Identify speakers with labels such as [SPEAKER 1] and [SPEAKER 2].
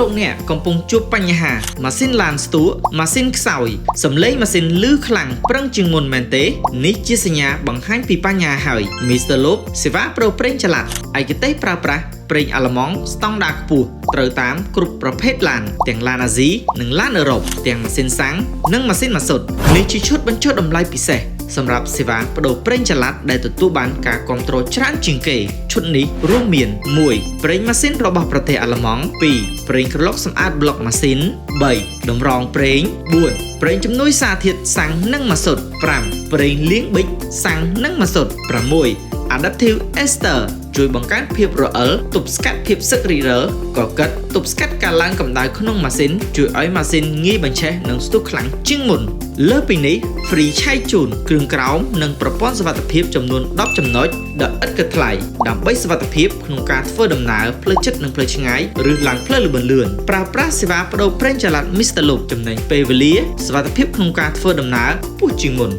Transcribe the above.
[SPEAKER 1] លោកអ្នកកំពុងជួបបញ្ហាម៉ាស៊ីនឡានស្ទួម៉ាស៊ីនខ្សោយសំឡេងម៉ាស៊ីនលឺខ្លាំងប្រឹងជាងមុនមែនទេនេះជាសញ្ញាបង្ហាញពីបញ្ហាហើយ Mr. Loop សេវាប្រូប្រេងចល័តឯកទេសប្រើប្រាស់ប្រេងអាល្លឺម៉ង់ស្តង់ដារខ្ពស់ត្រូវតាមគ្រប់ប្រភេទឡានទាំងឡានអាស៊ីនិងឡានអឺរ៉ុបទាំងម៉ាស៊ីនសាំងនិងម៉ាស៊ីនម៉ាស៊ុតនេះជាឈុតបញ្ចុះតម្លៃពិសេសសម្រាប់សេវាប្តូរប្រេងចល័តដែលទទួលបានការគាំទ្រច្រើនជាងគេឈុតនេះរួមមាន 1. ប្រេងម៉ាស៊ីនរបស់ប្រទេសអាល្លឺម៉ង់ 2. ប្រេងក្រឡុកសម្អាតប្លុកម៉ាស៊ីន 3. តម្រងប្រេង 4. ប្រេងជំនួយសារធាតុសាំងនិងម៉ាស៊ុត 5. ប្រេងលាងប៊ិចសាំងនិងម៉ាស៊ុត 6. Adaptive Ester ជួយបង្កើនភាពរអិលទប់ស្កាត់ភាពសឹករីរើកកិតទប់ស្កាត់ការឡើងកម្ដៅក្នុងម៉ាស៊ីនជួយឲ្យម៉ាស៊ីនងាយបញ្ឆេះនិងស្ទុះខ្លាំងជាងមុនលើពីនេះ Free ឆែកជូនគ្រឿងក្រោមនិងប្រព័ន្ធសុវត្ថិភាពចំនួន10ចំណុចដ៏ឥតគិតថ្លៃដើម្បីសុវត្ថិភាពក្នុងការធ្វើដំណើរផ្លូវជិតនិងផ្លូវឆ្ងាយឬឡើងផ្លូវលឿនប្រើប្រាស់សេវាប្តូរប្រេងចល័ត Mr. Loop ចំណេញពេលវេលាសុវត្ថិភាពក្នុងការធ្វើដំណើរខ្ពស់ជាងមុន